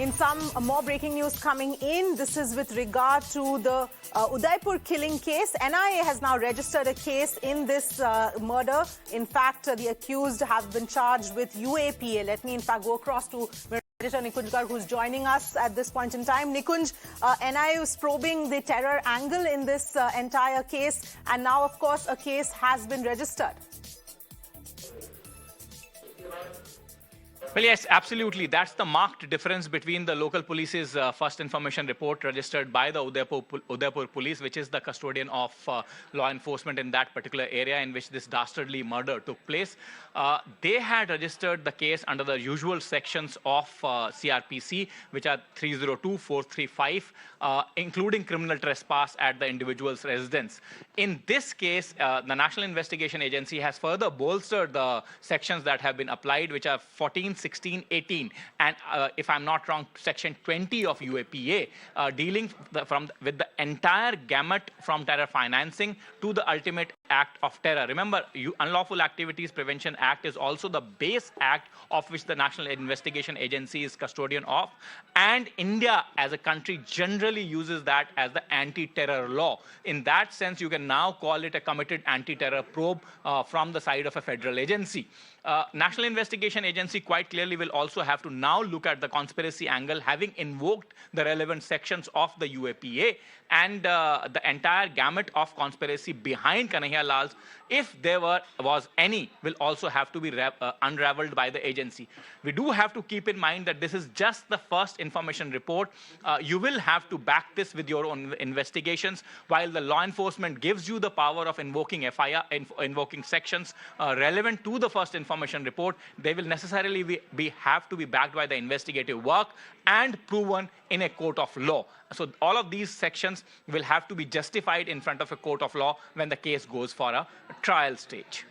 In some more breaking news coming in, this is with regard to the Udaipur killing case. NIA has now registered a case in this murder. In fact, the accused have been charged with UAPA. Let me, in fact, go across to editor Nikunj, who's joining us at this point in time. Nikunj, NIA is probing the terror angle in this entire case, and now, of course, a case has been registered. Well, yes, absolutely. That's the marked difference between the local police's first information report registered by the Udaipur police, which is the custodian of law enforcement in that particular area in which this dastardly murder took place. They had registered the case under the usual sections of CRPC, which are 302, 435, including criminal trespass at the individual's residence. In this case, the National Investigation Agency has further bolstered the sections that have been applied, which are 14, 16, 18, and if I'm not wrong, section 20 of UAPA, dealing with the entire gamut from terror financing to the ultimate act of terror. Remember, Unlawful Activities Prevention Act is also the base act of which the National Investigation Agency is custodian of, and India as a country generally uses that as the anti-terror law. In that sense, you can now call it a committed anti-terror probe from the side of a federal agency. National Investigation Agency quite clearly will also have to now look at the conspiracy angle, having invoked the relevant sections of the UAPA and the entire gamut of conspiracy behind Kanhaiya Lal's, if there was any, will also have to be unraveled by the agency. We do have to keep in mind that this is just the first information report. You will have to back this with your own investigations. While the law enforcement gives you the power of invoking FIR, invoking sections relevant to the first information report, they will necessarily have to be backed by the investigative work and proven in a court of law. So all of these sections will have to be justified in front of a court of law when the case goes for a trial stage.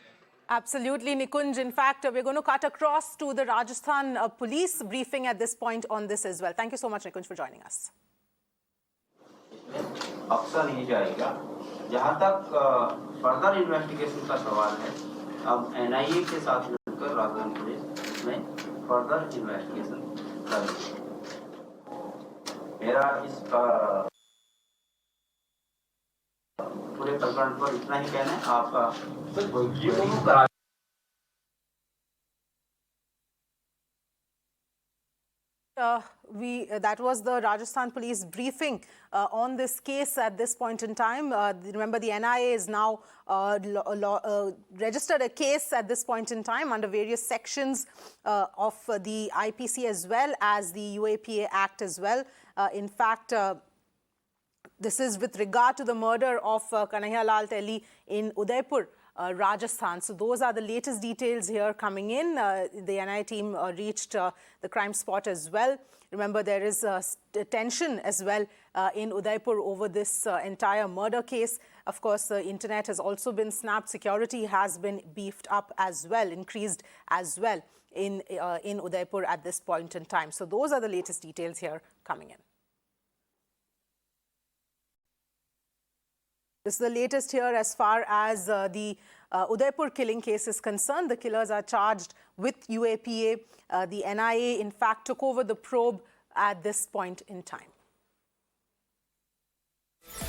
Absolutely, Nikunj. In fact, we're going to cut across to the Rajasthan police briefing at this point on this as well. Thank you so much, Nikunj, for joining us. अक्सर नहीं जाएगा जहां तक further investigation का सवाल है अब NIA के साथ मिलकर राजस्थान पुलिस में फर्दर इन्वेस्टिगेशन करेगी मेरा इस पूरे प्रकरण पर इतना ही कहना है आपका that was the Rajasthan police briefing on this case at this point in time. Remember, the NIA is now registered a case at this point in time under various sections of the IPC as well as the UAPA Act as well. In fact, this is with regard to the murder of Kanhaiya Lal in Udaipur, Rajasthan. So those are the latest details here coming in. The NIA team reached the crime spot as well. Remember, there is tension as well in Udaipur over this entire murder case. Of course, the internet has also been snapped. Security has been beefed up as well, increased as well in Udaipur at this point in time. So those are the latest details here coming in. This is the latest here as far as the Udaipur killing case is concerned. The killers are charged with UAPA. The NIA, in fact, took over the probe at this point in time.